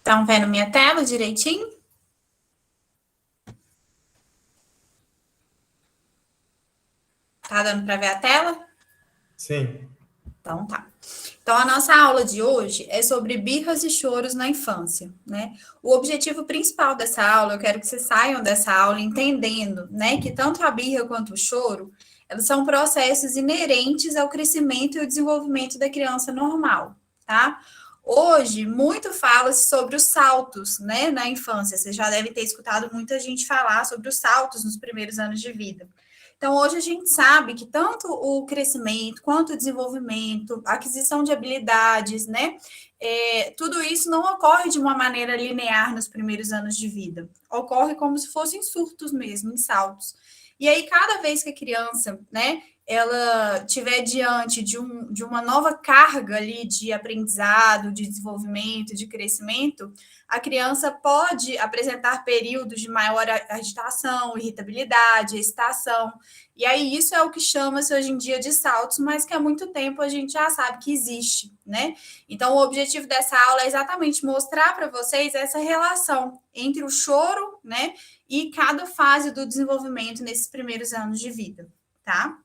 Estão vendo minha tela direitinho? Tá dando para ver a tela? Sim. Então tá. Então a nossa aula de hoje é sobre birras e choros na infância, né? O objetivo principal dessa aula, eu quero que vocês saiam dessa aula entendendo, né, que tanto a birra quanto o choro, elas são processos inerentes ao crescimento e ao desenvolvimento da criança normal, tá? Hoje, muito fala-se sobre os saltos, né, na infância. Vocês já devem ter escutado muita gente falar sobre os saltos nos primeiros anos de vida. Então, hoje a gente sabe que tanto o crescimento quanto o desenvolvimento, a aquisição de habilidades, né? Tudo isso não ocorre de uma maneira linear nos primeiros anos de vida. Ocorre como se fossem surtos mesmo, em saltos. E aí, cada vez que a criança, né, ela tiver diante de uma nova carga ali de aprendizado, de desenvolvimento, de crescimento, a criança pode apresentar períodos de maior agitação, irritabilidade, excitação. E aí, isso é o que chama-se hoje em dia de saltos, mas que há muito tempo a gente já sabe que existe, né? Então, o objetivo dessa aula é exatamente mostrar para vocês essa relação entre o choro, né, e cada fase do desenvolvimento nesses primeiros anos de vida, tá?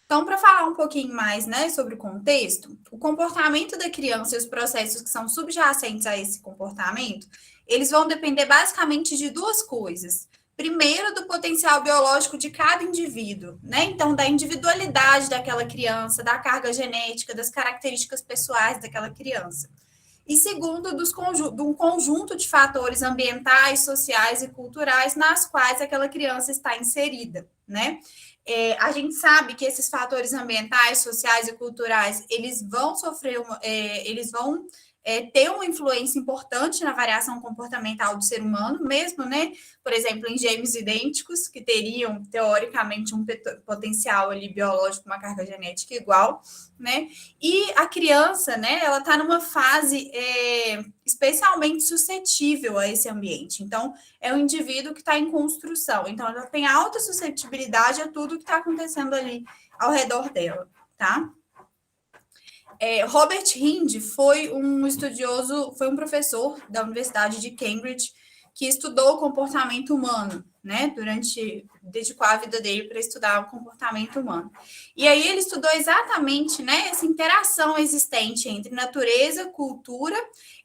Então, para falar um pouquinho mais, né, sobre o contexto, o comportamento da criança e os processos que são subjacentes a esse comportamento, eles vão depender basicamente de duas coisas. Primeiro, do potencial biológico de cada indivíduo, né? Então, da individualidade daquela criança, da carga genética, das características pessoais daquela criança. E segundo, de um conjunto de fatores ambientais, sociais e culturais nas quais aquela criança está inserida, né? A gente sabe que esses fatores ambientais, sociais e culturais, eles vão sofrer, eles vão ter uma influência importante na variação comportamental do ser humano, mesmo, né? Por exemplo, em gêmeos idênticos, que teriam, teoricamente, um potencial ali biológico, uma carga genética igual, né? E a criança, né, ela está numa fase especialmente suscetível a esse ambiente. Então, é um indivíduo que está em construção. Então, ela tem alta suscetibilidade a tudo que está acontecendo ali ao redor dela, tá? Robert Hinde foi um estudioso, foi um professor da Universidade de Cambridge que estudou o comportamento humano, né? Dedicou a vida dele para estudar o comportamento humano. E aí ele estudou exatamente, né, essa interação existente entre natureza, cultura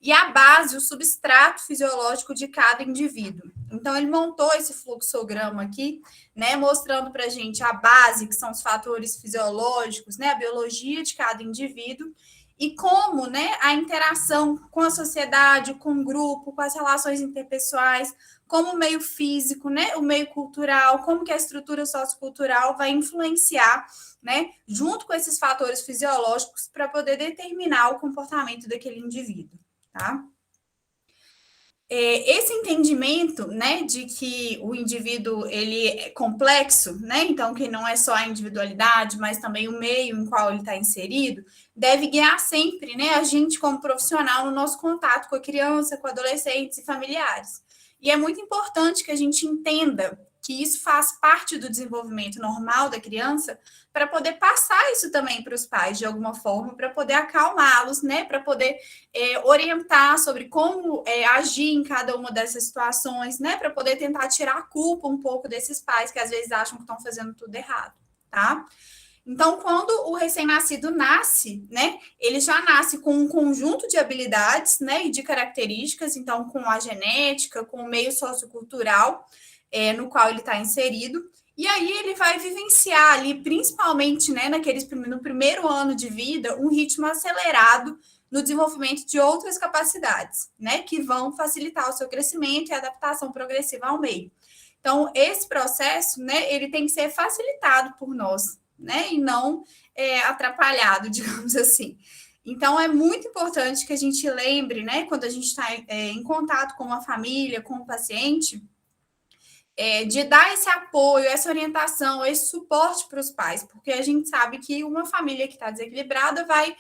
e a base, o substrato fisiológico de cada indivíduo. Então ele montou esse fluxograma aqui, né, mostrando para a gente a base, que são os fatores fisiológicos, né, a biologia de cada indivíduo, e como, né, a interação com a sociedade, com o grupo, com as relações interpessoais, como o meio físico, né, o meio cultural, como que a estrutura sociocultural vai influenciar, né, junto com esses fatores fisiológicos para poder determinar o comportamento daquele indivíduo, tá? Esse entendimento, né, de que o indivíduo ele é complexo, né, então que não é só a individualidade, mas também o meio em qual ele está inserido, deve guiar sempre, né, a gente como profissional no nosso contato com a criança, com adolescentes e familiares. E é muito importante que a gente entenda que isso faz parte do desenvolvimento normal da criança, para poder passar isso também para os pais de alguma forma, para poder acalmá-los, né, para poder orientar sobre como agir em cada uma dessas situações, né, para poder tentar tirar a culpa um pouco desses pais que às vezes acham que estão fazendo tudo errado, tá? Então, quando o recém-nascido nasce, né, ele já nasce com um conjunto de habilidades, né, e de características, então com a genética, com o meio sociocultural no qual ele está inserido, e aí ele vai vivenciar ali, principalmente, né, no primeiro ano de vida, um ritmo acelerado no desenvolvimento de outras capacidades, né, que vão facilitar o seu crescimento e adaptação progressiva ao meio. Então, esse processo, né, ele tem que ser facilitado por nós, né, e não atrapalhado, digamos assim. Então, é muito importante que a gente lembre, né, quando a gente está em contato com uma família, com o paciente, de dar esse apoio, essa orientação, esse suporte para os pais, porque a gente sabe que uma família que está desequilibrada vai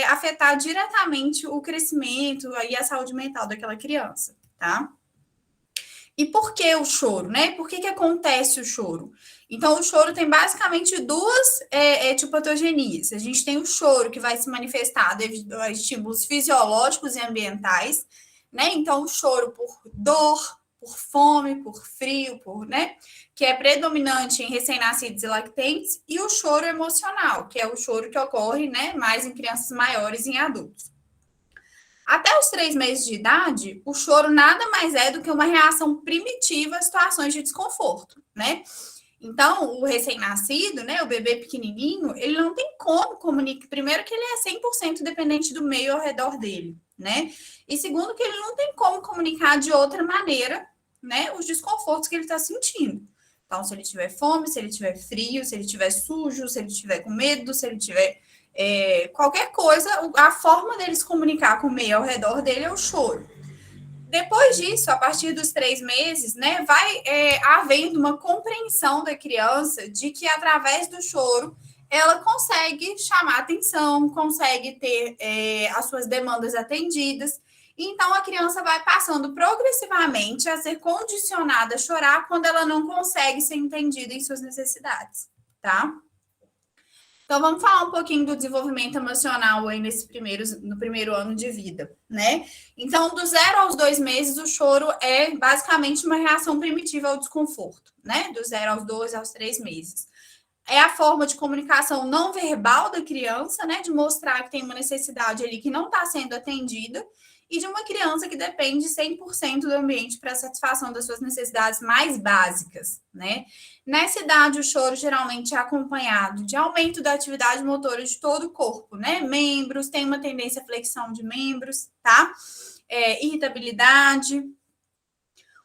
afetar diretamente o crescimento e a saúde mental daquela criança, tá? E por que o choro, né? Por que acontece o choro? Então, o choro tem basicamente duas tipopatogenias. A gente tem o choro que vai se manifestar devido a estímulos fisiológicos e ambientais, né? Então, o choro por dor, por fome, por frio, né? Que é predominante em recém-nascidos e lactentes, e o choro emocional, que é o choro que ocorre, né, mais em crianças maiores e em adultos. Até os 3 meses de idade, o choro nada mais é do que uma reação primitiva a situações de desconforto, né? Então, o recém-nascido, né, o bebê pequenininho, ele não tem como comunicar. Primeiro, que ele é 100% dependente do meio ao redor dele, né? E segundo, que ele não tem como comunicar de outra maneira, né, os desconfortos que ele está sentindo. Então, se ele tiver fome, se ele tiver frio, se ele tiver sujo, se ele tiver com medo, se ele tiver qualquer coisa, a forma dele se comunicar com o meio ao redor dele é o choro. Depois disso, a partir dos 3 meses, né, vai havendo uma compreensão da criança de que através do choro ela consegue chamar atenção, consegue ter as suas demandas atendidas. Então, a criança vai passando progressivamente a ser condicionada a chorar quando ela não consegue ser entendida em suas necessidades, tá? Então, vamos falar um pouquinho do desenvolvimento emocional aí no primeiro ano de vida, né? Então, do 0 aos 2 meses, o choro é basicamente uma reação primitiva ao desconforto, né? Do 0 aos 2 aos 3 meses. É a forma de comunicação não verbal da criança, né? De mostrar que tem uma necessidade ali que não está sendo atendida, e de uma criança que depende 100% do ambiente para a satisfação das suas necessidades mais básicas, né? Nessa idade, o choro geralmente é acompanhado de aumento da atividade motora de todo o corpo, né? Membros, tem uma tendência à flexão de membros, tá? Irritabilidade.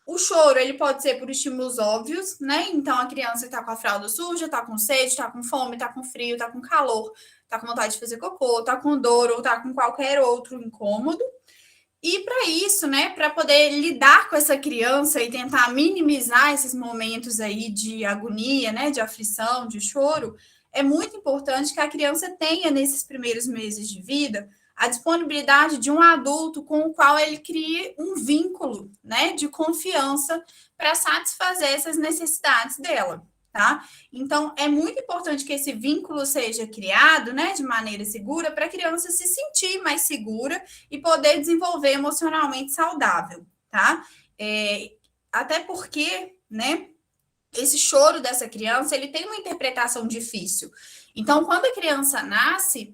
O choro, ele pode ser por estímulos óbvios, né? Então, a criança está com a fralda suja, está com sede, está com fome, está com frio, está com calor, está com vontade de fazer cocô, está com dor ou está com qualquer outro incômodo. E para isso, né, para poder lidar com essa criança e tentar minimizar esses momentos aí de agonia, né, de aflição, de choro, é muito importante que a criança tenha nesses primeiros meses de vida a disponibilidade de um adulto com o qual ele crie um vínculo, né, de confiança para satisfazer essas necessidades dela. Tá? Então, é muito importante que esse vínculo seja criado, né, de maneira segura, para a criança se sentir mais segura e poder desenvolver emocionalmente saudável, tá? Até porque, né, esse choro dessa criança, ele tem uma interpretação difícil. Então, quando a criança nasce,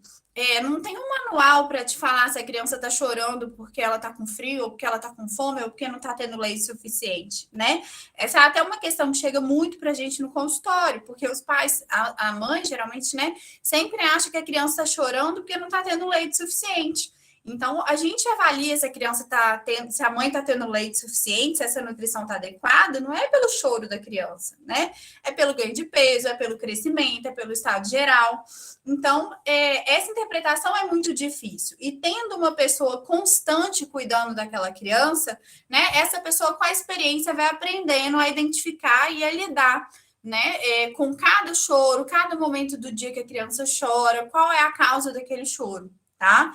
não tem um manual para te falar se a criança está chorando porque ela está com frio, ou porque ela está com fome, ou porque não está tendo leite suficiente, né? Essa é até uma questão que chega muito para a gente no consultório, porque os pais, a mãe, geralmente, né, sempre acha que a criança está chorando porque não está tendo leite suficiente. Então, a gente avalia se a criança está tendo, se a mãe está tendo leite suficiente, se essa nutrição está adequada, não é pelo choro da criança, né? É pelo ganho de peso, é pelo crescimento, é pelo estado geral. Então, essa interpretação é muito difícil. E tendo uma pessoa constante cuidando daquela criança, né? Essa pessoa, com a experiência, vai aprendendo a identificar e a lidar, né? Com cada choro, cada momento do dia que a criança chora, qual é a causa daquele choro, tá?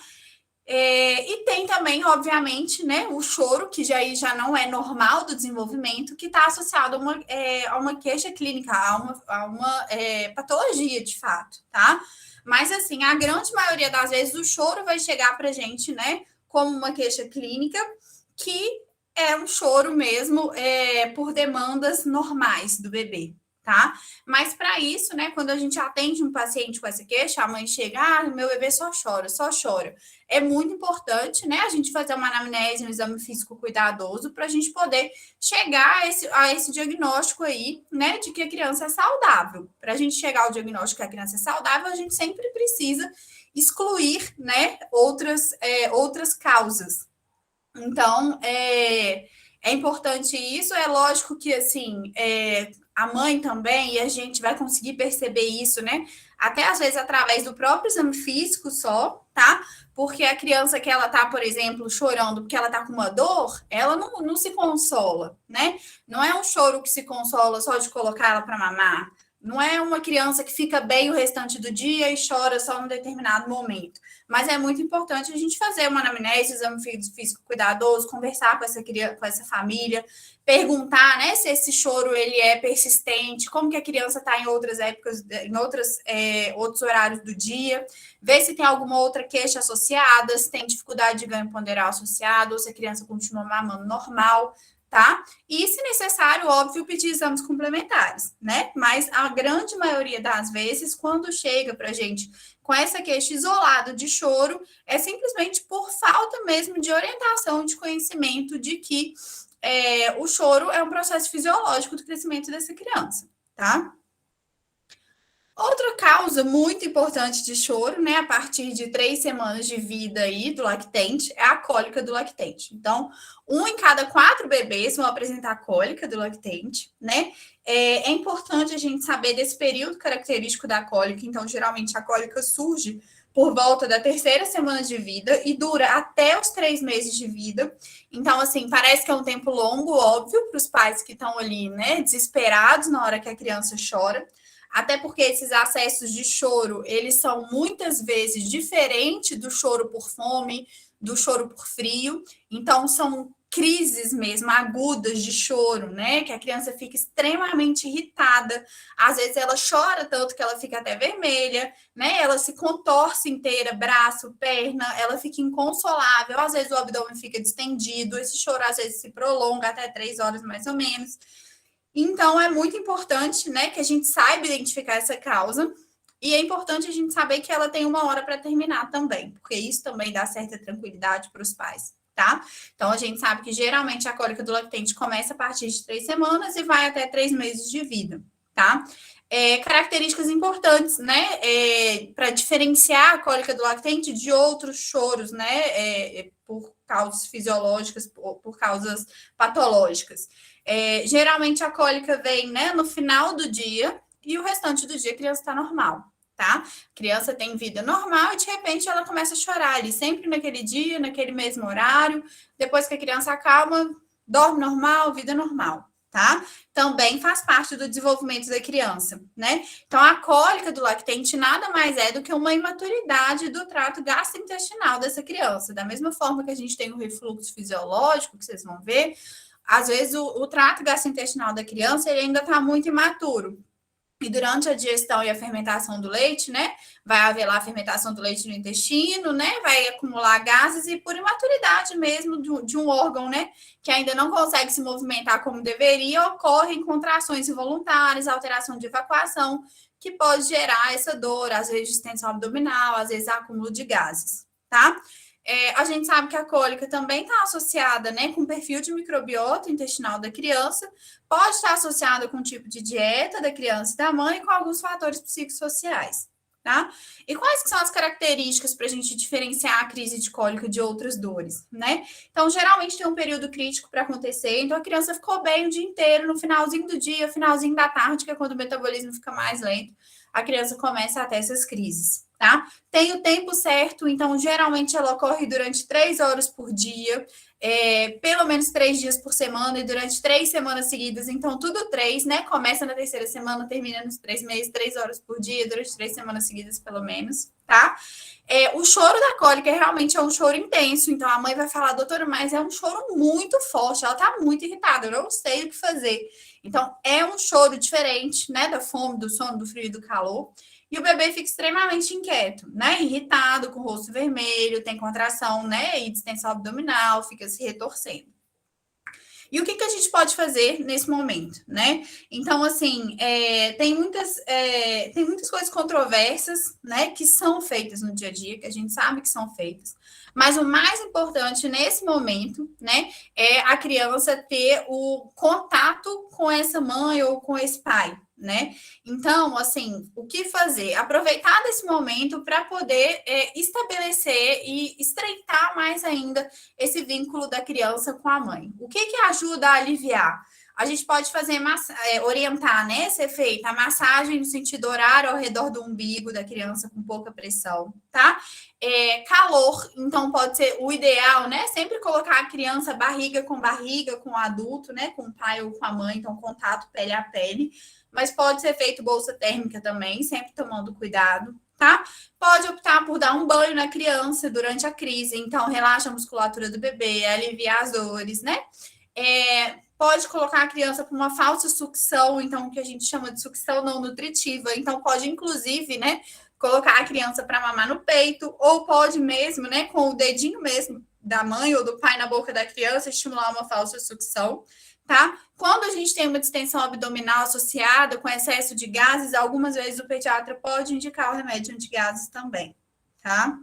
E tem também, obviamente, né, o choro, que já não é normal do desenvolvimento, que está associado a uma queixa clínica, a uma patologia, de fato, tá? Mas, assim, a grande maioria das vezes o choro vai chegar para a gente, né, como uma queixa clínica, que é um choro mesmo por demandas normais do bebê, tá? Mas para isso, né, quando a gente atende um paciente com essa queixa, a mãe chega, meu bebê só chora, só chora. É muito importante, né, a gente fazer uma anamnese, um exame físico cuidadoso para a gente poder chegar a esse diagnóstico aí, né, de que a criança é saudável. Para a gente chegar ao diagnóstico que a criança é saudável, a gente sempre precisa excluir, né, outras causas. Então, é importante isso. É lógico que, assim, a mãe também, e a gente vai conseguir perceber isso, né? Até às vezes através do próprio exame físico só, tá? Porque a criança que ela tá, por exemplo, chorando porque ela tá com uma dor, ela não se consola, né? Não é um choro que se consola só de colocar ela para mamar. Não é uma criança que fica bem o restante do dia e chora só num determinado momento. Mas é muito importante a gente fazer uma anamnese, exame físico cuidadoso, conversar com essa criança, com essa família, perguntar, né, se esse choro ele é persistente, como que a criança está em outras épocas, em outros horários do dia, ver se tem alguma outra queixa associada, se tem dificuldade de ganho ponderal associado, ou se a criança continua mamando normal, tá? E, se necessário, óbvio, pedir exames complementares, né? Mas a grande maioria das vezes, quando chega para a gente com essa queixa isolada de choro, é simplesmente por falta mesmo de orientação, de conhecimento de que o choro é um processo fisiológico do crescimento dessa criança, tá? Outra causa muito importante de choro, né, a partir de 3 semanas de vida aí do lactente, é a cólica do lactente. Então, 1 em cada 4 bebês vão apresentar cólica do lactente, né? É importante a gente saber desse período característico da cólica. Então, geralmente, a cólica surge por volta da 3ª semana de vida e dura até os 3 meses de vida. Então, assim, parece que é um tempo longo, óbvio, para os pais que estão ali, né, desesperados na hora que a criança chora. Até porque esses acessos de choro, eles são muitas vezes diferentes do choro por fome, do choro por frio. Então, são crises mesmo agudas de choro, né? Que a criança fica extremamente irritada. Às vezes ela chora tanto que ela fica até vermelha, né? Ela se contorce inteira, braço, perna, ela fica inconsolável. Às vezes o abdômen fica distendido. Esse choro às vezes se prolonga até 3 horas mais ou menos. Então, é muito importante, né, que a gente saiba identificar essa causa. E é importante a gente saber que ela tem 1 hora para terminar também, porque isso também dá certa tranquilidade para os pais, tá? Então, a gente sabe que geralmente a cólica do lactente começa a partir de 3 semanas e vai até 3 meses de vida, tá? Características importantes, né, para diferenciar a cólica do lactente de outros choros, né, por causas fisiológicas, por causas patológicas. Geralmente a cólica vem, né, no final do dia e o restante do dia a criança está normal, tá? A criança tem vida normal e de repente ela começa a chorar ali, sempre naquele dia, naquele mesmo horário. Depois que a criança acalma, dorme normal, vida normal, tá? Também faz parte do desenvolvimento da criança, né? Então a cólica do lactente nada mais é do que uma imaturidade do trato gastrointestinal dessa criança. Da mesma forma que a gente tem o refluxo fisiológico, que vocês vão ver, às vezes o trato gastrointestinal da criança ele ainda está muito imaturo. E durante a digestão e a fermentação do leite, né, vai haver lá a fermentação do leite no intestino, né, vai acumular gases e por imaturidade mesmo de um órgão, né, que ainda não consegue se movimentar como deveria, ocorrem contrações involuntárias, alteração de evacuação, que pode gerar essa dor, às vezes distensão abdominal, às vezes acúmulo de gases, tá? A gente sabe que a cólica também está associada, né, com o perfil de microbiota intestinal da criança, pode estar associada com o tipo de dieta da criança e da mãe, com alguns fatores psicossociais, tá? E quais que são as características para a gente diferenciar a crise de cólica de outras dores, né? Então, geralmente tem um período crítico para acontecer, então a criança ficou bem o dia inteiro, no finalzinho do dia, finalzinho da tarde, que é quando o metabolismo fica mais lento, a criança começa a ter essas crises, tá? Tem o tempo certo, então geralmente ela ocorre durante 3 horas por dia, pelo menos 3 dias por semana e durante 3 semanas seguidas, então tudo 3, né? Começa na 3ª semana, termina nos 3 meses, 3 horas por dia, durante 3 semanas seguidas, pelo menos, tá? O choro da cólica realmente é um choro intenso, então a mãe vai falar, doutora, mas é um choro muito forte, ela tá muito irritada, eu não sei o que fazer. Então, é um choro diferente, né, da fome, do sono, do frio e do calor. E o bebê fica extremamente inquieto, né? Irritado, com o rosto vermelho, tem contração, né? E distensão abdominal, fica se retorcendo. E o que a gente pode fazer nesse momento, né? Então, assim, tem muitas coisas controversas, né? Que são feitas no dia a dia, que a gente sabe que são feitas. Mas o mais importante nesse momento, né? É a criança ter o contato com essa mãe ou com esse pai, né? Então, assim, o que fazer? Aproveitar desse momento para poder estabelecer e estreitar mais ainda esse vínculo da criança com a mãe. O que ajuda a aliviar? A gente pode fazer orientar, né, ser feita a massagem no sentido horário ao redor do umbigo da criança com pouca pressão, tá? Calor, então pode ser o ideal, né? Sempre colocar a criança barriga com o adulto, né? Com o pai ou com a mãe, então contato pele a pele. Mas pode ser feito bolsa térmica também, sempre tomando cuidado, tá? Pode optar por dar um banho na criança durante a crise, então relaxa a musculatura do bebê, alivia as dores, né? Pode colocar a criança para uma falsa sucção, então, que a gente chama de sucção não nutritiva. Então, pode, inclusive, né, colocar a criança para mamar no peito, ou pode mesmo, né, com o dedinho mesmo da mãe ou do pai na boca da criança, estimular uma falsa sucção, tá? Quando a gente tem uma distensão abdominal associada com excesso de gases, algumas vezes o pediatra pode indicar o remédio antigases também, tá?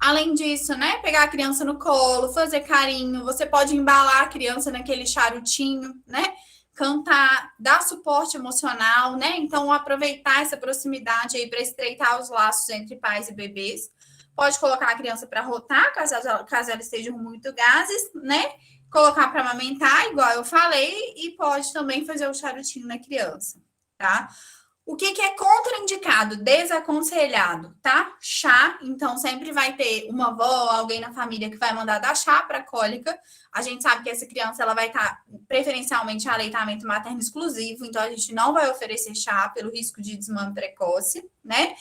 Além disso, né, pegar a criança no colo, fazer carinho, você pode embalar a criança naquele charutinho, né? Cantar, dar suporte emocional, né? Então, aproveitar essa proximidade aí para estreitar os laços entre pais e bebês. Pode colocar a criança para rotar, caso ela esteja com muito gases, né? Colocar para amamentar, igual eu falei, e pode também fazer o charutinho na criança, tá? O que é contraindicado, desaconselhado, tá? Chá, então sempre vai ter uma avó, alguém na família que vai mandar dar chá para cólica. A gente sabe que essa criança ela vai estar preferencialmente a aleitamento materno exclusivo, então a gente não vai oferecer chá pelo risco de desmame precoce, né?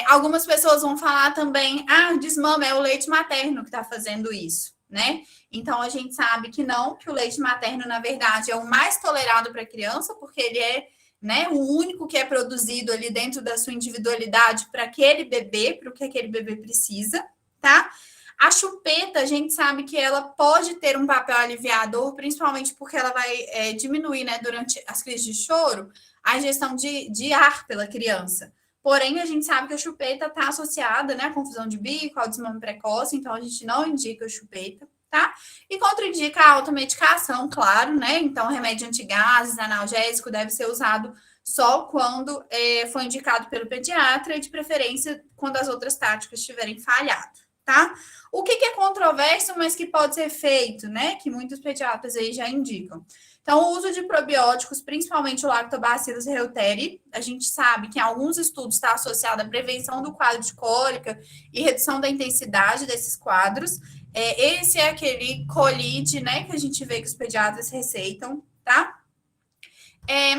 Algumas pessoas vão falar também, desmame é o leite materno que está fazendo isso, né? Então a gente sabe que não, que o leite materno, na verdade, é o mais tolerado para a criança, porque ele é, né, o único que é produzido ali dentro da sua individualidade para aquele bebê, para o que aquele bebê precisa, tá? A chupeta, a gente sabe que ela pode ter um papel aliviador, principalmente porque ela vai diminuir, né, durante as crises de choro, a ingestão de ar pela criança. Porém, a gente sabe que a chupeta está associada, né, à confusão de bico, ao desmame precoce, então a gente não indica a chupeta, tá? E contraindica a automedicação, claro, né? Então, remédio antigases, analgésico deve ser usado só quando for indicado pelo pediatra e, de preferência, quando as outras táticas tiverem falhado, tá? O que é controverso, mas que pode ser feito, né? Que muitos pediatras aí já indicam. Então, o uso de probióticos, principalmente o Lactobacillus reuteri, a gente sabe que em alguns estudos está associado à prevenção do quadro de cólica e redução da intensidade desses quadros. Esse é aquele colide, né, que a gente vê que os pediatras receitam, tá?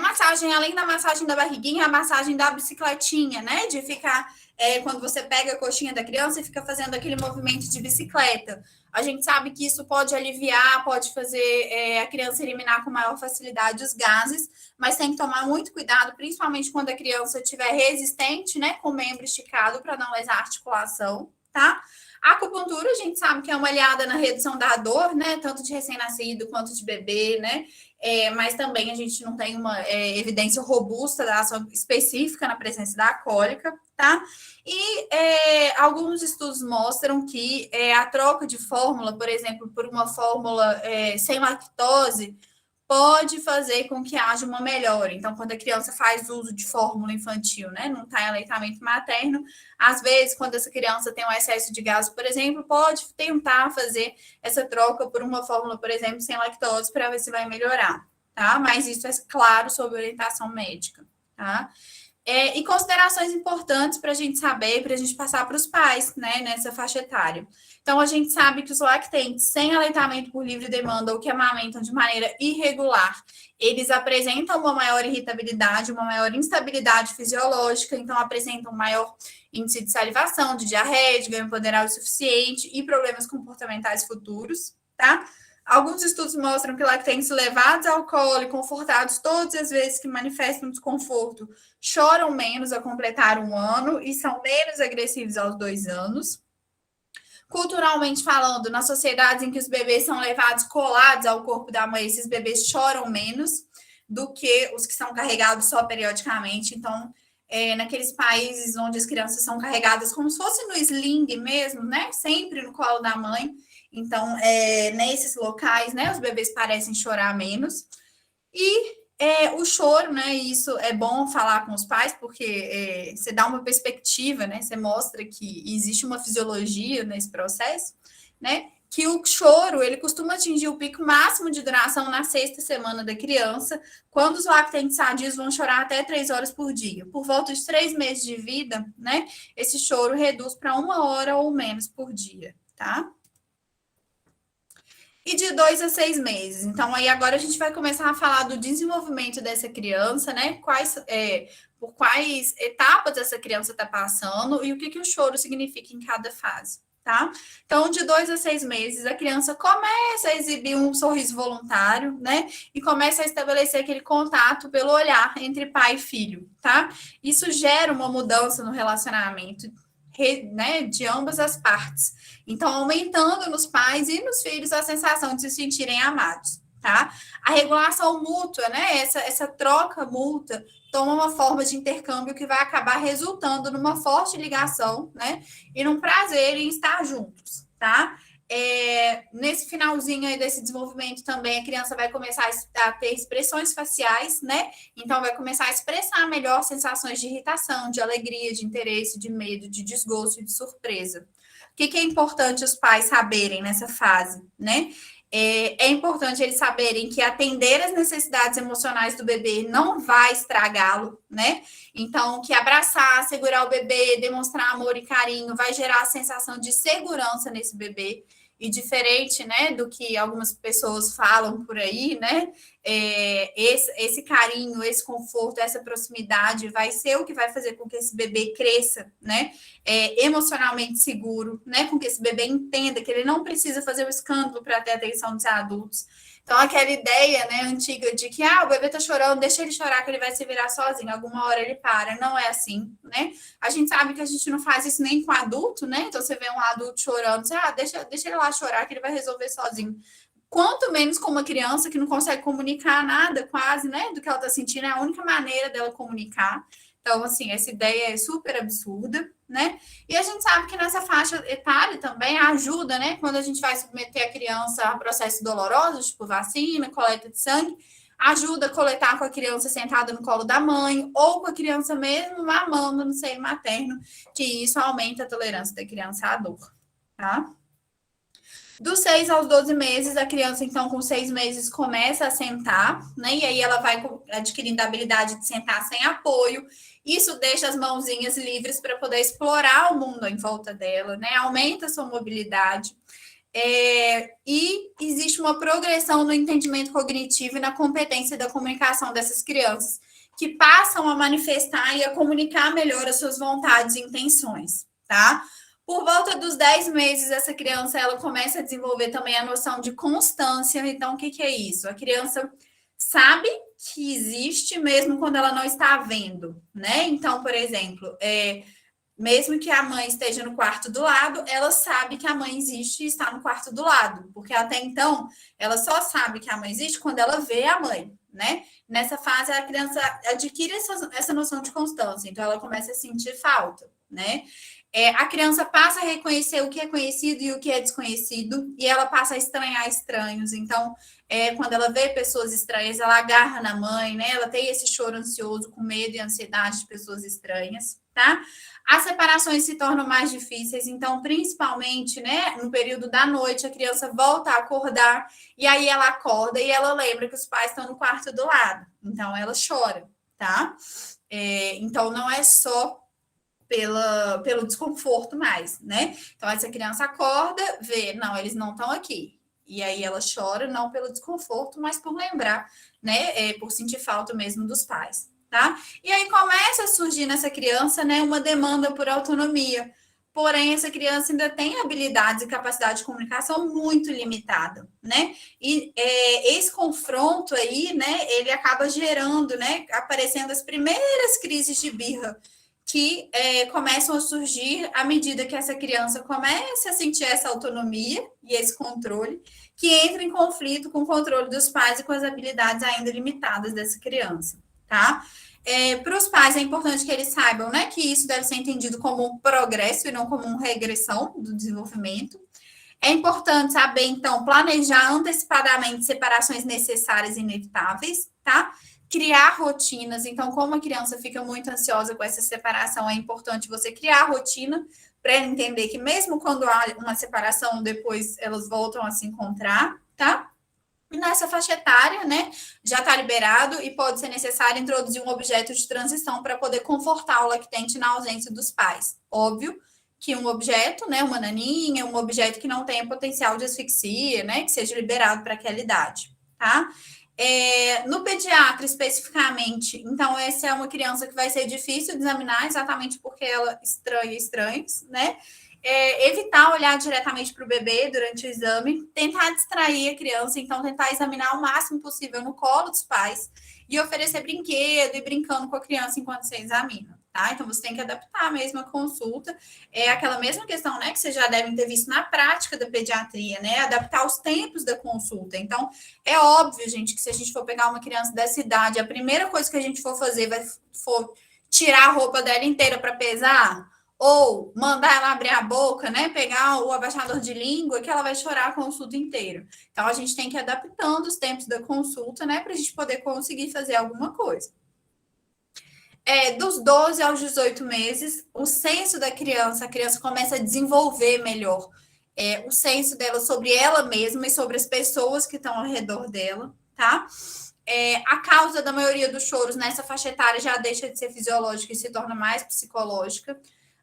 Massagem, além da massagem da barriguinha, a massagem da bicicletinha, né? De ficar, quando você pega a coxinha da criança e fica fazendo aquele movimento de bicicleta. A gente sabe que isso pode aliviar, pode fazer a criança eliminar com maior facilidade os gases, mas tem que tomar muito cuidado, principalmente quando a criança estiver resistente, né? Com o membro esticado, para não lesar a articulação, tá? A acupuntura, a gente sabe que é uma aliada na redução da dor, né? Tanto de recém-nascido quanto de bebê, né? Mas também a gente não tem uma evidência robusta da ação específica na presença da cólica, tá? E alguns estudos mostram que a troca de fórmula, por exemplo, por uma fórmula sem lactose, pode fazer com que haja uma melhora. Então, quando a criança faz uso de fórmula infantil, né, não está em aleitamento materno, às vezes, quando essa criança tem um excesso de gás, por exemplo, pode tentar fazer essa troca por uma fórmula, por exemplo, sem lactose, para ver se vai melhorar, tá? Mas isso é claro sob orientação médica, tá? E considerações importantes para a gente saber, para a gente passar para os pais, né, nessa faixa etária. Então, a gente sabe que os lactentes sem aleitamento por livre demanda ou que amamentam de maneira irregular, eles apresentam uma maior irritabilidade, uma maior instabilidade fisiológica, então apresentam maior índice de salivação, de diarreia, de ganho poderoso insuficiente e problemas comportamentais futuros, tá? Alguns estudos mostram que lactentes levados ao colo e confortados todas as vezes que manifestam desconforto choram menos a completar 1 ano e são menos agressivos aos 2 anos. Culturalmente falando, nas sociedades em que os bebês são levados colados ao corpo da mãe, esses bebês choram menos do que os que são carregados só periodicamente. Então, naqueles países onde as crianças são carregadas como se fosse no sling mesmo, né? Sempre no colo da mãe. Então, nesses locais, né, os bebês parecem chorar menos. E o choro, né, isso é bom falar com os pais, porque você dá uma perspectiva, né, você mostra que existe uma fisiologia nesse processo, né, que o choro, ele costuma atingir o pico máximo de duração na 6ª semana da criança, quando os lactentes sadios vão chorar até 3 horas por dia. Por volta de 3 meses de vida, né, esse choro reduz para 1 hora ou menos por dia, tá? E de 2 a 6 meses. Então, aí agora a gente vai começar a falar do desenvolvimento dessa criança, né? Por quais etapas essa criança está passando e o que o choro significa em cada fase, tá? Então, de 2 a 6 meses, a criança começa a exibir um sorriso voluntário, né? E começa a estabelecer aquele contato pelo olhar entre pai e filho, tá? Isso gera uma mudança no relacionamento, né, de ambas as partes. Então, aumentando nos pais e nos filhos a sensação de se sentirem amados, tá? A regulação mútua, né, essa troca mútua, toma uma forma de intercâmbio que vai acabar resultando numa forte ligação, né, e num prazer em estar juntos, tá? Nesse finalzinho aí desse desenvolvimento também, a criança vai começar a ter expressões faciais, né? Então, vai começar a expressar melhor sensações de irritação, de alegria, de interesse, de medo, de desgosto e de surpresa. O que é importante os pais saberem nessa fase, né? É importante eles saberem que atender às necessidades emocionais do bebê não vai estragá-lo, né? Então, que abraçar, segurar o bebê, demonstrar amor e carinho vai gerar a sensação de segurança nesse bebê. E diferente, né, do que algumas pessoas falam por aí, né, esse carinho, esse conforto, essa proximidade vai ser o que vai fazer com que esse bebê cresça, né, emocionalmente seguro, né, com que esse bebê entenda que ele não precisa fazer o escândalo para ter a atenção dos adultos. Então, aquela ideia, né, antiga de que, o bebê tá chorando, deixa ele chorar que ele vai se virar sozinho, alguma hora ele para. Não é assim, né? A gente sabe que a gente não faz isso nem com adulto, né? Então, você vê um adulto chorando, você, deixa ele lá chorar que ele vai resolver sozinho. Quanto menos com uma criança que não consegue comunicar nada, quase, né, do que ela tá sentindo, é a única maneira dela comunicar. Então, assim, essa ideia é super absurda, né? E a gente sabe que nessa faixa etária também ajuda, né? Quando a gente vai submeter a criança a processos dolorosos, tipo vacina, coleta de sangue, ajuda a coletar com a criança sentada no colo da mãe ou com a criança mesmo mamando no seio materno, que isso aumenta a tolerância da criança à dor, tá? Dos 6 aos 12 meses, a criança, então, com 6 meses, começa a sentar, né? E aí ela vai adquirindo a habilidade de sentar sem apoio. Isso deixa as mãozinhas livres para poder explorar o mundo em volta dela, né? Aumenta a sua mobilidade. E existe uma progressão no entendimento cognitivo e na competência da comunicação dessas crianças, que passam a manifestar e a comunicar melhor as suas vontades e intenções, tá? Por volta dos 10 meses, essa criança ela começa a desenvolver também a noção de constância. Então, o que é isso? A criança sabe que existe mesmo quando ela não está vendo, né? Então, por exemplo, mesmo que a mãe esteja no quarto do lado, ela sabe que a mãe existe e está no quarto do lado, porque até então ela só sabe que a mãe existe quando ela vê a mãe, né? Nessa fase, a criança adquire essa noção de constância, então ela começa a sentir falta, né? A criança passa a reconhecer o que é conhecido e o que é desconhecido, e ela passa a estranhar estranhos. Então, quando ela vê pessoas estranhas, ela agarra na mãe, né? Ela tem esse choro ansioso, com medo e ansiedade de pessoas estranhas, tá? As separações se tornam mais difíceis, então, principalmente, né, no período da noite, a criança volta a acordar, e aí ela acorda e ela lembra que os pais estão no quarto do lado. Então, ela chora, tá? Então, não é só pelo desconforto mais, né? Então, essa criança acorda, vê, não, eles não estão aqui. E aí ela chora, não pelo desconforto, mas por lembrar, né? Por sentir falta mesmo dos pais, tá? E aí começa a surgir nessa criança, né, uma demanda por autonomia. Porém, essa criança ainda tem habilidades e capacidade de comunicação muito limitada, né? E esse confronto aí, né, ele acaba gerando, né, aparecendo as primeiras crises de birra que começam a surgir à medida que essa criança começa a sentir essa autonomia e esse controle, que entra em conflito com o controle dos pais e com as habilidades ainda limitadas dessa criança, tá? Para os pais é importante que eles saibam, né, que isso deve ser entendido como um progresso e não como uma regressão do desenvolvimento. É importante saber, então, planejar antecipadamente separações necessárias e inevitáveis, tá? Criar rotinas. Então, como a criança fica muito ansiosa com essa separação, é importante você criar a rotina para ela entender que mesmo quando há uma separação, depois elas voltam a se encontrar, tá? E nessa faixa etária, né, já está liberado e pode ser necessário introduzir um objeto de transição para poder confortar o lactente na ausência dos pais. Óbvio que um objeto, né, uma naninha, um objeto que não tenha potencial de asfixia, né, que seja liberado para aquela idade, tá? No pediatra, especificamente, então, essa é uma criança que vai ser difícil de examinar, exatamente porque ela estranha estranhos, né? Evitar olhar diretamente para o bebê durante o exame, tentar distrair a criança, então tentar examinar o máximo possível no colo dos pais e oferecer brinquedo e brincando com a criança enquanto você examina, tá? Então você tem que adaptar mesmo a consulta, aquela mesma questão, né, que vocês já devem ter visto na prática da pediatria, né, adaptar os tempos da consulta. Então, é óbvio, gente, que se a gente for pegar uma criança dessa idade, a primeira coisa que a gente for fazer for tirar a roupa dela inteira para pesar, ou mandar ela abrir a boca, né? Pegar o abaixador de língua, que ela vai chorar a consulta inteira. Então, a gente tem que ir adaptando os tempos da consulta, né? Para a gente poder conseguir fazer alguma coisa. Dos 12 aos 18 meses, o senso da criança, a criança começa a desenvolver melhor o senso dela sobre ela mesma e sobre as pessoas que estão ao redor dela, tá? A causa da maioria dos choros nessa faixa etária já deixa de ser fisiológica e se torna mais psicológica.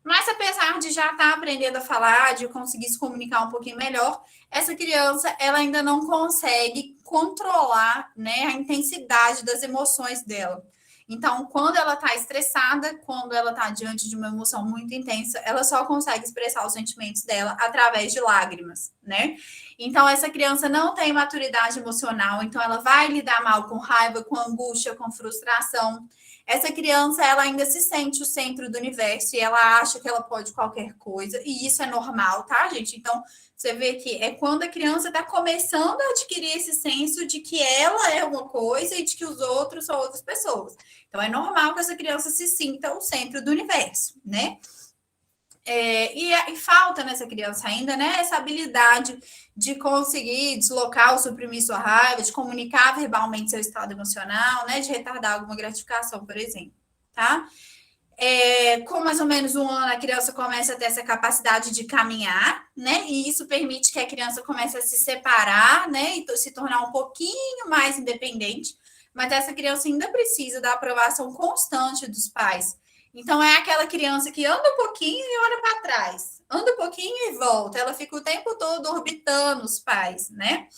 Mas apesar de já estar aprendendo a falar, de conseguir se comunicar um pouquinho melhor, essa criança ela ainda não consegue controlar, né, a intensidade das emoções dela. Então, quando ela está estressada, quando ela está diante de uma emoção muito intensa, ela só consegue expressar os sentimentos dela através de lágrimas, né? Então, essa criança não tem maturidade emocional, então ela vai lidar mal com raiva, com angústia, com frustração. Essa criança, ela ainda se sente o centro do universo e ela acha que ela pode qualquer coisa, e isso é normal, tá, gente? Então, você vê que é quando a criança está começando a adquirir esse senso de que ela é uma coisa e de que os outros são outras pessoas. Então, é normal que essa criança se sinta o centro do universo, né? E falta nessa criança ainda, né, essa habilidade de conseguir deslocar ou suprimir sua raiva, de comunicar verbalmente seu estado emocional, né, de retardar alguma gratificação, por exemplo, tá? Com mais ou menos 1 ano, a criança começa a ter essa capacidade de caminhar, né? E isso permite que a criança comece a se separar, né? E se tornar um pouquinho mais independente. Mas essa criança ainda precisa da aprovação constante dos pais. Então, é aquela criança que anda um pouquinho e olha para trás, anda um pouquinho e volta. Ela fica o tempo todo orbitando os pais, né?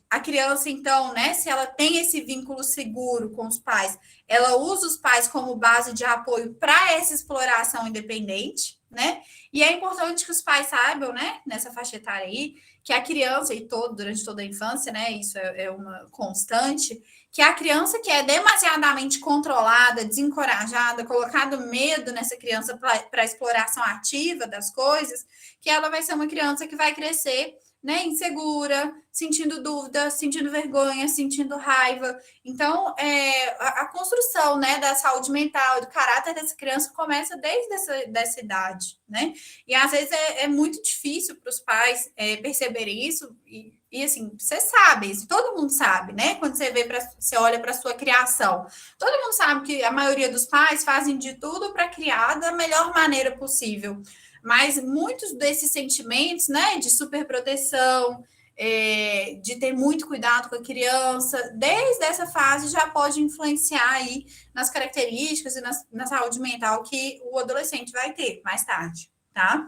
A criança, então, né, se ela tem esse vínculo seguro com os pais, ela usa os pais como base de apoio para essa exploração independente, né? E é importante que os pais saibam, né, nessa faixa etária aí, que a criança, durante toda a infância, né, isso é uma constante, que a criança que é demasiadamente controlada, desencorajada, colocado medo nessa criança para a exploração ativa das coisas, que ela vai ser uma criança que vai crescer, né, insegura, sentindo dúvida, sentindo vergonha, sentindo raiva. Então, a construção, né, da saúde mental, do caráter dessa criança começa desde dessa idade, né? E às vezes é muito difícil para os pais perceberem isso. E assim, você sabe, isso todo mundo sabe, né? Quando você olha para a sua criação, todo mundo sabe que a maioria dos pais fazem de tudo para criar da melhor maneira possível. Mas muitos desses sentimentos, né, de superproteção, de ter muito cuidado com a criança, desde essa fase já pode influenciar aí nas características e na saúde mental que o adolescente vai ter mais tarde, tá?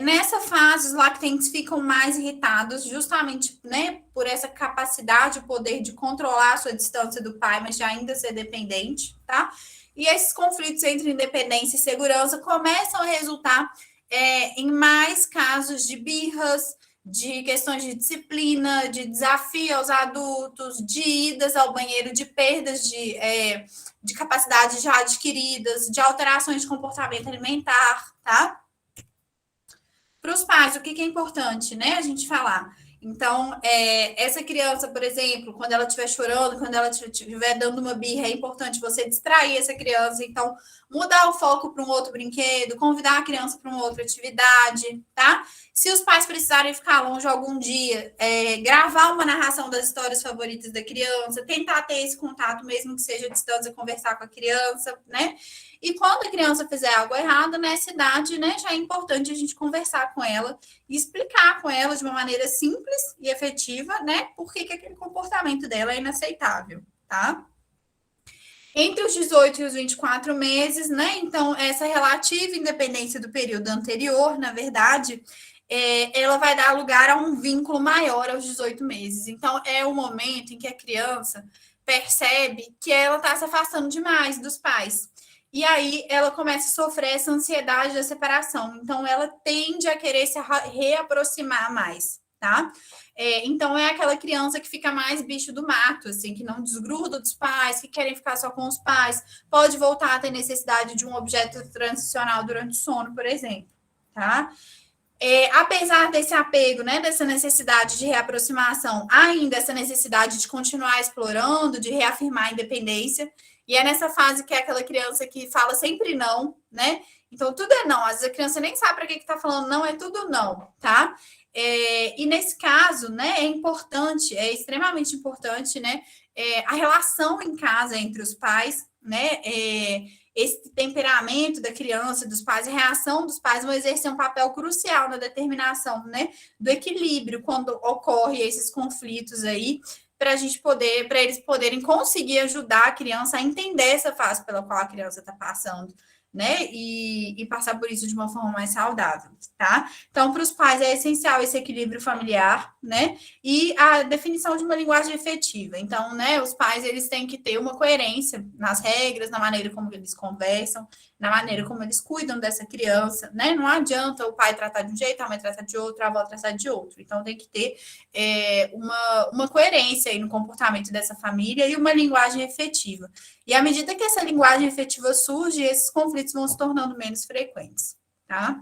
Nessa fase, os lactentes ficam mais irritados, justamente, né, por essa capacidade, o poder de controlar a sua distância do pai, mas de ainda ser dependente, tá? E esses conflitos entre independência e segurança começam a resultar em mais casos de birras, de questões de disciplina, de desafio aos adultos, de idas ao banheiro, de perdas de capacidades já adquiridas, de alterações de comportamento alimentar, tá? Para os pais, o que é importante, né, a gente falar? Então, essa criança, por exemplo, quando ela estiver chorando, quando ela estiver dando uma birra, é importante você distrair essa criança. Então, mudar o foco para um outro brinquedo, convidar a criança para uma outra atividade, tá? Se os pais precisarem ficar longe algum dia, gravar uma narração das histórias favoritas da criança, tentar ter esse contato, mesmo que seja à distância, conversar com a criança, né? E quando a criança fizer algo errado nessa idade, né, já é importante a gente conversar com ela e explicar com ela de uma maneira simples e efetiva, né, por que aquele comportamento dela é inaceitável, tá? Entre os 18 e os 24 meses, né? Então, essa relativa independência do período anterior, na verdade, ela vai dar lugar a um vínculo maior aos 18 meses. Então, é o momento em que a criança percebe que ela está se afastando demais dos pais. E aí ela começa a sofrer essa ansiedade da separação. Então, ela tende a querer se reaproximar mais, tá? Então, é aquela criança que fica mais bicho do mato, assim, que não desgruda dos pais, que querem ficar só com os pais, pode voltar a ter necessidade de um objeto transicional durante o sono, por exemplo, tá? Apesar desse apego, né, dessa necessidade de reaproximação, ainda essa necessidade de continuar explorando, de reafirmar a independência, e é nessa fase que é aquela criança que fala sempre não, né? Então, tudo é não. Às vezes a criança nem sabe para que está falando não, é tudo não, tá? E nesse caso, né, é importante, é extremamente importante, né, a relação em casa entre os pais, né, esse temperamento da criança, dos pais, a reação dos pais vão exercer um papel crucial na determinação, né, do equilíbrio quando ocorre esses conflitos aí, para eles poderem conseguir ajudar a criança a entender essa fase pela qual a criança está passando, né? E passar por isso de uma forma mais saudável, tá? Então, para os pais é essencial esse equilíbrio familiar, né? E a definição de uma linguagem efetiva. Então, né, os pais eles têm que ter uma coerência nas regras, na maneira como eles conversam, na maneira como eles cuidam dessa criança, né? Não adianta o pai tratar de um jeito, a mãe tratar de outro, a avó tratar de outro. Então, tem que ter uma coerência aí no comportamento dessa família e uma linguagem efetiva. E à medida que essa linguagem efetiva surge, esses conflitos vão se tornando menos frequentes, tá?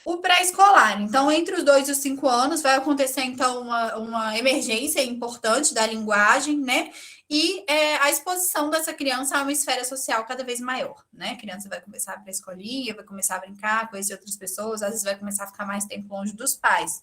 O pré-escolar. Então, entre os 2 e os 5 anos, vai acontecer, então, uma emergência importante da linguagem, né? E a exposição dessa criança a uma esfera social cada vez maior, né? A criança vai começar a ir para a escolinha, vai começar a brincar, conhecer outras pessoas, às vezes vai começar a ficar mais tempo longe dos pais.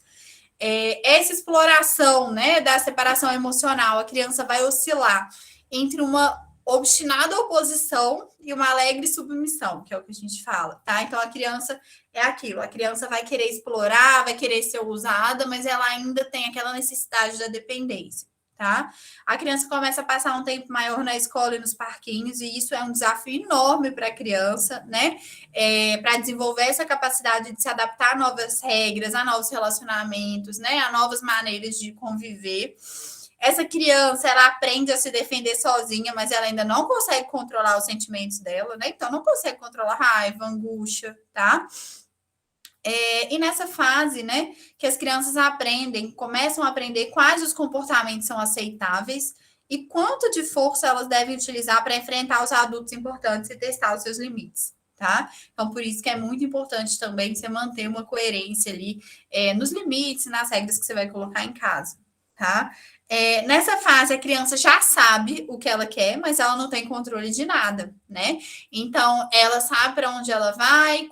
Essa exploração, né, da separação emocional, a criança vai oscilar entre uma obstinada oposição e uma alegre submissão, que é o que a gente fala, tá? Então, a criança é aquilo, a criança vai querer explorar, vai querer ser usada, mas ela ainda tem aquela necessidade da dependência, tá? A criança começa a passar um tempo maior na escola e nos parquinhos, e isso é um desafio enorme para a criança, né? Para desenvolver essa capacidade de se adaptar a novas regras, a novos relacionamentos, né? A novas maneiras de conviver. Essa criança, ela aprende a se defender sozinha, mas ela ainda não consegue controlar os sentimentos dela, né? Então, não consegue controlar raiva, angústia, tá? E nessa fase, né, que as crianças começam a aprender quais os comportamentos são aceitáveis e quanto de força elas devem utilizar para enfrentar os adultos importantes e testar os seus limites, tá? Então, por isso que é muito importante também você manter uma coerência ali nos limites, nas regras que você vai colocar em casa, tá? Nessa fase, a criança já sabe o que ela quer, mas ela não tem controle de nada, né? Então, ela sabe para onde ela vai,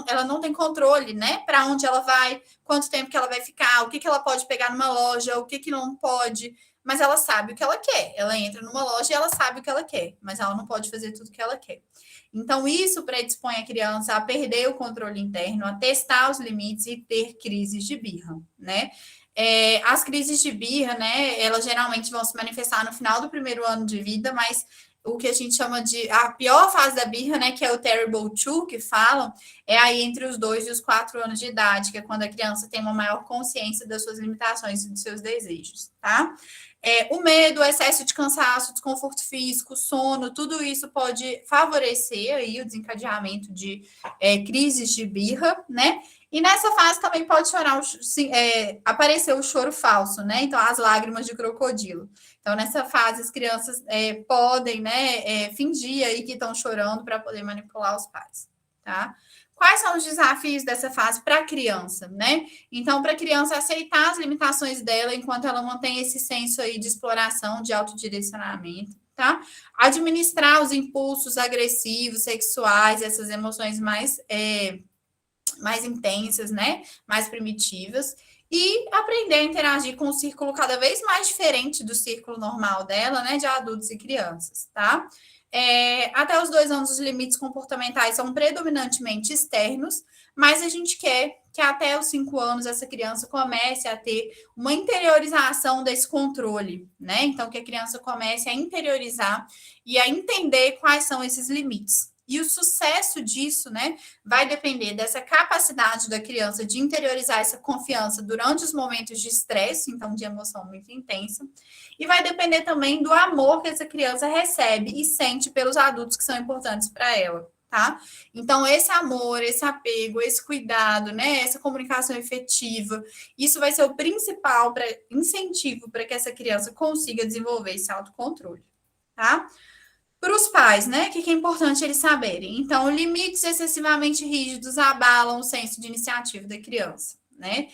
ela não tem controle, né? Para onde ela vai, quanto tempo que ela vai ficar, o que ela pode pegar numa loja, o que não pode, mas ela sabe o que ela quer. Ela entra numa loja e ela sabe o que ela quer, mas ela não pode fazer tudo o que ela quer. Então, isso predispõe a criança a perder o controle interno, a testar os limites e ter crises de birra, né? As crises de birra, né, elas geralmente vão se manifestar no final do primeiro ano de vida, mas o que a gente chama de a pior fase da birra, né, que é o terrible two, que falam, é aí entre os 2 e os 4 anos de idade, que é quando a criança tem uma maior consciência das suas limitações e dos seus desejos, tá? O medo, o excesso de cansaço, desconforto físico, sono, tudo isso pode favorecer aí o desencadeamento de crises de birra, né? E nessa fase também pode aparecer o choro falso, né? Então, as lágrimas de crocodilo. Então, nessa fase, as crianças podem, né, fingir aí que estão chorando para poder manipular os pais, tá? Quais são os desafios dessa fase para a criança, né? Então, para a criança aceitar as limitações dela enquanto ela mantém esse senso aí de exploração, de autodirecionamento, tá? Administrar os impulsos agressivos, sexuais, essas emoções mais intensas, né? Mais primitivas. e aprender a interagir com um círculo cada vez mais diferente do círculo normal dela, né, de adultos e crianças, tá? Até os 2 anos, os limites comportamentais são predominantemente externos, mas a gente quer que até os 5 anos essa criança comece a ter uma interiorização desse controle, né? Então, que a criança comece a interiorizar e a entender quais são esses limites. E o sucesso disso, né, vai depender dessa capacidade da criança de interiorizar essa confiança durante os momentos de estresse, então de emoção muito intensa, e vai depender também do amor que essa criança recebe e sente pelos adultos que são importantes para ela, tá? Então, esse amor, esse apego, esse cuidado, né, essa comunicação efetiva, isso vai ser o principal incentivo para que essa criança consiga desenvolver esse autocontrole, tá? Para os pais, né? O que é importante eles saberem? Então, limites excessivamente rígidos abalam o senso de iniciativa da criança, né?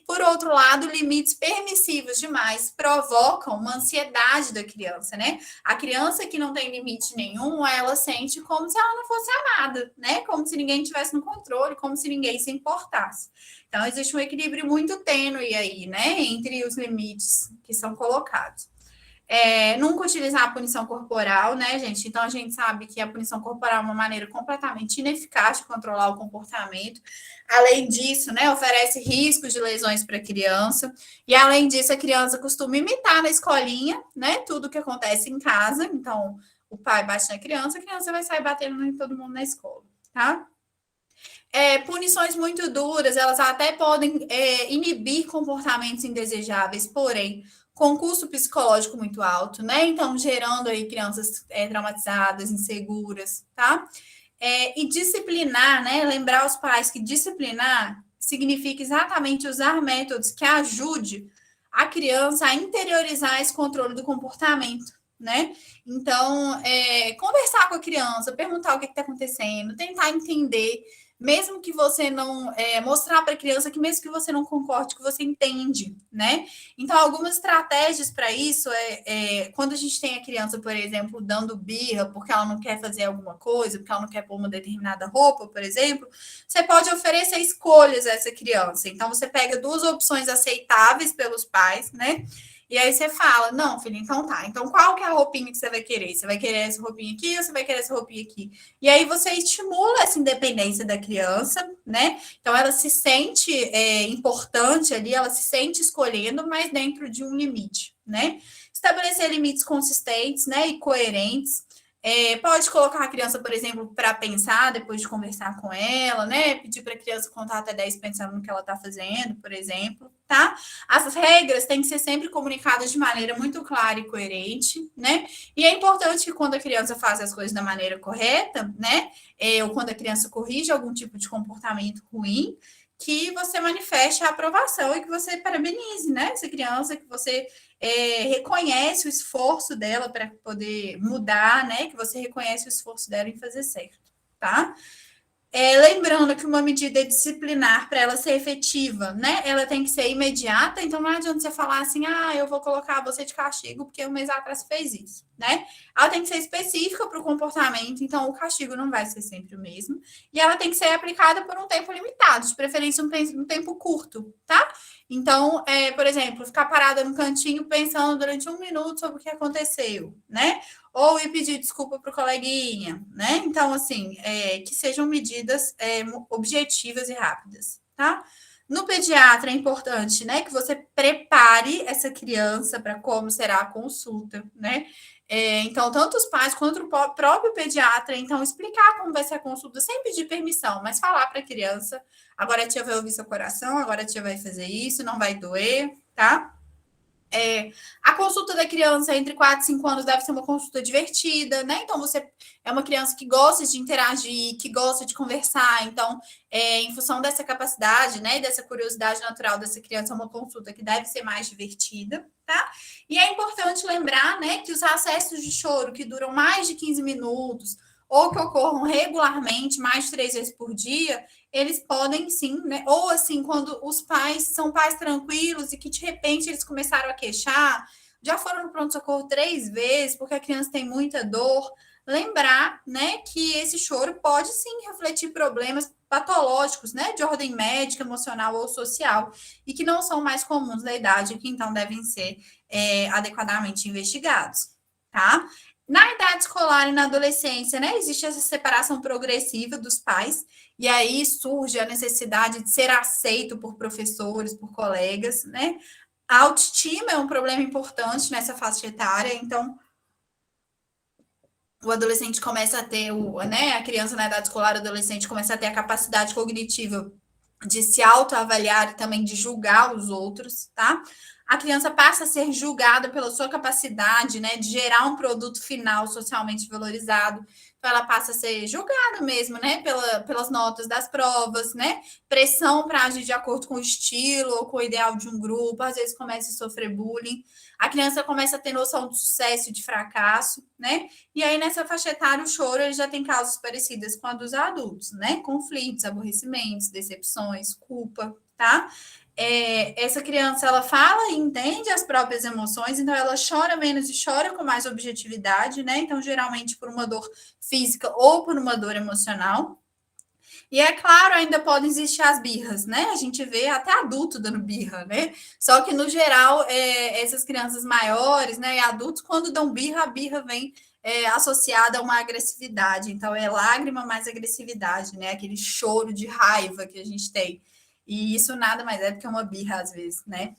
Por outro lado, limites permissivos demais provocam uma ansiedade da criança, né? A criança que não tem limite nenhum, ela sente como se ela não fosse amada, né? Como se ninguém tivesse no controle, como se ninguém se importasse. Então, existe um equilíbrio muito tênue aí, né? Entre os limites que são colocados. Nunca utilizar a punição corporal, né, gente? Então, a gente sabe que a punição corporal é uma maneira completamente ineficaz de controlar o comportamento. Além disso, né, oferece riscos de lesões para a criança. E, além disso, a criança costuma imitar na escolinha, né, tudo que acontece em casa. Então, o pai bate na criança, a criança vai sair batendo em todo mundo na escola, tá? Punições muito duras, elas até podem inibir comportamentos indesejáveis, porém, com custo psicológico muito alto, né? Então, gerando aí crianças traumatizadas, inseguras, tá? E disciplinar, né? Lembrar os pais que disciplinar significa exatamente usar métodos que ajude a criança a interiorizar esse controle do comportamento, né? Então, conversar com a criança, perguntar o que está acontecendo, tentar entender, mesmo que você não mostrar para a criança que mesmo que você não concorde, que você entende, né? Então, algumas estratégias para isso quando a gente tem a criança, por exemplo, dando birra porque ela não quer fazer alguma coisa, porque ela não quer pôr uma determinada roupa, por exemplo, você pode oferecer escolhas a essa criança. Então, você pega 2 opções aceitáveis pelos pais, né? E aí você fala, não, filho, então tá. Então, qual que é a roupinha que você vai querer? Você vai querer essa roupinha aqui ou você vai querer essa roupinha aqui? E aí você estimula essa independência da criança, né? Então, ela se sente importante ali, ela se sente escolhendo, mas dentro de um limite, né? Estabelecer limites consistentes, né, e coerentes. Pode colocar a criança, por exemplo, para pensar depois de conversar com ela, né? Pedir para a criança contar até 10 pensando no que ela está fazendo, por exemplo, tá? As regras têm que ser sempre comunicadas de maneira muito clara e coerente, né? E é importante que quando a criança faz as coisas da maneira correta, né? Ou quando a criança corrige algum tipo de comportamento ruim, que você manifeste a aprovação e que você parabenize, né? Essa criança, que você reconhece o esforço dela para poder mudar, né? Que você reconhece o esforço dela em fazer certo, tá? Lembrando que uma medida disciplinar, para ela ser efetiva, né? Ela tem que ser imediata, então não adianta você falar assim, eu vou colocar você de castigo porque um mês atrás fez isso, né? Ela tem que ser específica para o comportamento, então o castigo não vai ser sempre o mesmo, e ela tem que ser aplicada por um tempo limitado, de preferência um tempo curto, tá? Então, por exemplo, ficar parada no cantinho pensando durante 1 minuto sobre o que aconteceu, né? Ou ir pedir desculpa para o coleguinha, né? Então, assim, que sejam medidas objetivas e rápidas, tá? No pediatra é importante, né, que você prepare essa criança para como será a consulta, né? Então, tanto os pais quanto o próprio pediatra, então, explicar como vai ser a consulta sem pedir permissão, mas falar para a criança, agora a tia vai ouvir seu coração, agora a tia vai fazer isso, não vai doer, tá? A consulta da criança entre 4 e 5 anos deve ser uma consulta divertida, né? Então, você é uma criança que gosta de interagir, que gosta de conversar. Então, em função dessa capacidade, né, dessa curiosidade natural dessa criança, é uma consulta que deve ser mais divertida, tá? E é importante lembrar, né, que os acessos de choro que duram mais de 15 minutos ou que ocorram regularmente, mais de 3 vezes por dia, eles podem sim, né? Ou assim, quando os pais são pais tranquilos e que de repente eles começaram a queixar, já foram no pronto-socorro 3 vezes, porque a criança tem muita dor, lembrar, né, que esse choro pode sim refletir problemas patológicos, né, de ordem médica, emocional ou social, e que não são mais comuns da idade, e que então devem ser adequadamente investigados, tá? Na idade escolar e na adolescência, né, existe essa separação progressiva dos pais, e aí surge a necessidade de ser aceito por professores, por colegas, né? A autoestima é um problema importante nessa faixa etária, então o adolescente começa a ter, né, a criança na idade escolar, o adolescente começa a ter a capacidade cognitiva de se autoavaliar e também de julgar os outros, tá? A criança passa a ser julgada pela sua capacidade, né, de gerar um produto final socialmente valorizado. Então, ela passa a ser julgada mesmo, né, pelas notas das provas, né? Pressão para agir de acordo com o estilo ou com o ideal de um grupo, às vezes começa a sofrer bullying. A criança começa a ter noção de sucesso e de fracasso, né? E aí, nessa faixa etária, o choro ele já tem causas parecidas com a dos adultos, né? Conflitos, aborrecimentos, decepções, culpa, tá? Essa criança, ela fala e entende as próprias emoções, então ela chora menos e chora com mais objetividade, né? Então, geralmente por uma dor física ou por uma dor emocional. E é claro, ainda podem existir as birras, né? A gente vê até adulto dando birra, né? Só que, no geral, essas crianças maiores, né, e adultos, quando dão birra, a birra vem associada a uma agressividade. Então, é lágrima mais agressividade, né? Aquele choro de raiva que a gente tem. E isso nada mais é do que uma birra, às vezes, né?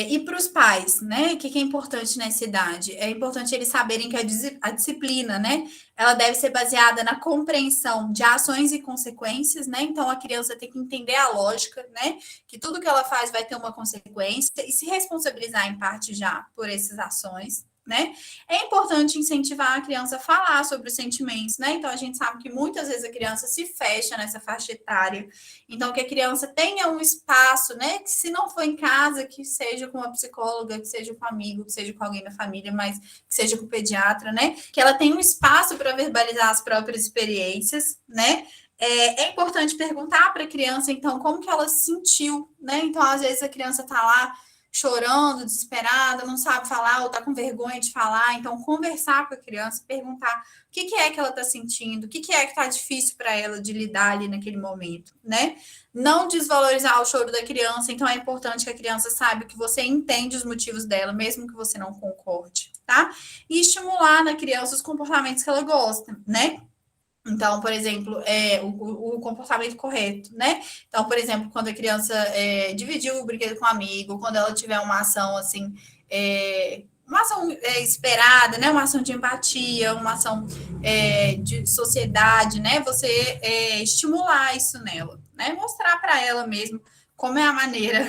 E para os pais, né? O que é importante nessa idade? É importante eles saberem que a disciplina, né? Ela deve ser baseada na compreensão de ações e consequências, né? Então a criança tem que entender a lógica, né? Que tudo que ela faz vai ter uma consequência e se responsabilizar em parte já por essas ações. Né? É importante incentivar a criança a falar sobre os sentimentos, né? Então a gente sabe que muitas vezes a criança se fecha nessa faixa etária. Então que a criança tenha um espaço, né? Que se não for em casa, que seja com uma psicóloga, que seja com um amigo, que seja com alguém da família, mas que seja com o pediatra, né? Que ela tenha um espaço para verbalizar as próprias experiências, né? É importante perguntar para a criança, então, como que ela se sentiu, né? Então, às vezes a criança está lá chorando, desesperada, não sabe falar ou está com vergonha de falar. Então, conversar com a criança, perguntar o que é que ela está sentindo, o que é que está difícil para ela de lidar ali naquele momento, né? Não desvalorizar o choro da criança. Então, é importante que a criança saiba que você entende os motivos dela, mesmo que você não concorde, tá? E estimular na criança os comportamentos que ela gosta, né? Então, por exemplo, o comportamento correto, né? Então, por exemplo, quando a criança dividiu o brinquedo com um amigo, quando ela tiver uma ação assim, uma ação esperada, né? Uma ação de empatia, uma ação de sociedade, né? Você estimular isso nela, né? Mostrar para ela mesmo como é a maneira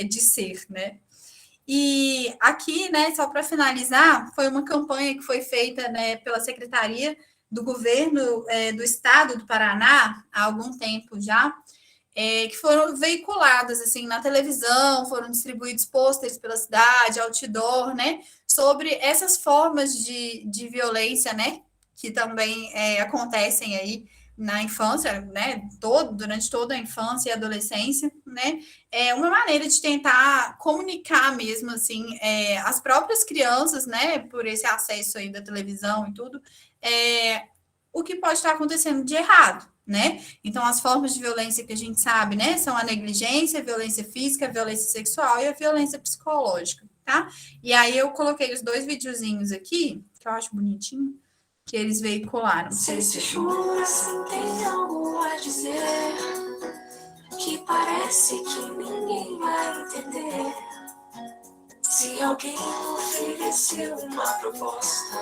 de ser, né? E aqui, né, só para finalizar, foi uma campanha que foi feita, né, pela Secretaria do Governo do Estado do Paraná, há algum tempo já, que foram veiculadas assim na televisão, foram distribuídos pôsteres pela cidade, outdoor, né, sobre essas formas de violência, né, que também acontecem aí na infância, né, durante toda a infância e adolescência, né, uma maneira de tentar comunicar mesmo, assim, as próprias crianças, né, por esse acesso aí da televisão e tudo, o que pode estar acontecendo de errado, né? Então, as formas de violência que a gente sabe, né, são a negligência, a violência física, a violência sexual e a violência psicológica, tá? E aí eu coloquei os 2 videozinhos aqui, que eu acho bonitinho, que eles veicularam. Se jura assim tem algo a dizer que parece que ninguém vai entender. Se alguém ofereceu uma proposta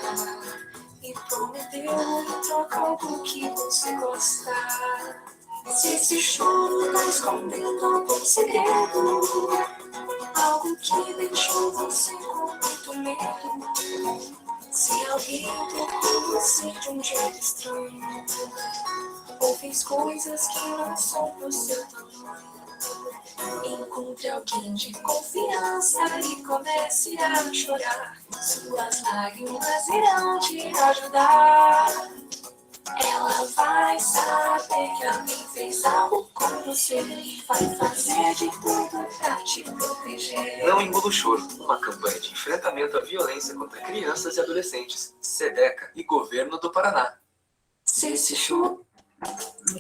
e prometeu em troca algo que você gosta, se esse choro tá escondendo algum segredo, algo que deixou você com muito medo. Se alguém tocou você de um jeito estranho, ou fez coisas que não são pro seu tamanho, encontre alguém de confiança e comece a chorar. Suas lágrimas irão te ajudar. Ela vai saber que alguém fez algo com você e vai fazer de tudo pra te proteger. Não engula o choro, uma campanha de enfrentamento à violência contra crianças e adolescentes. SEDECA e Governo do Paraná. Se esse choro,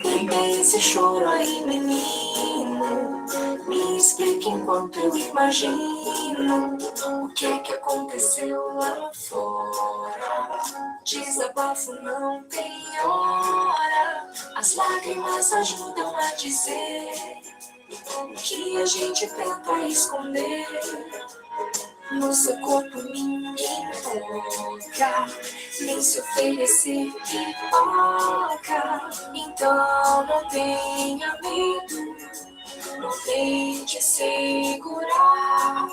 quem é esse choro aí, menino? Me explique enquanto eu imagino o que é que aconteceu lá fora. Desabafo não tem hora, as lágrimas ajudam a dizer o que a gente tenta esconder. No seu corpo ninguém toca, nem se oferecer pipoca. Então não tenha medo, não tente segurar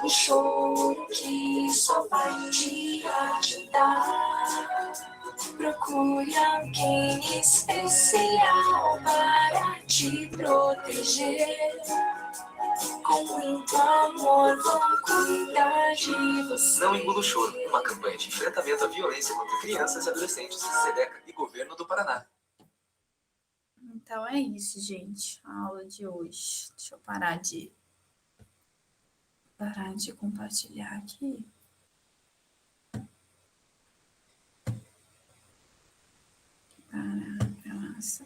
o choro que só vai te ajudar. Procure alguém especial para te proteger. Com muito amor vão cuidar de você. Não engula o choro, uma campanha de enfrentamento à violência contra crianças e adolescentes, SEDECA e Governo do Paraná. Então é isso, gente. A aula de hoje. Deixa eu parar de compartilhar aqui. Caraca, nossa.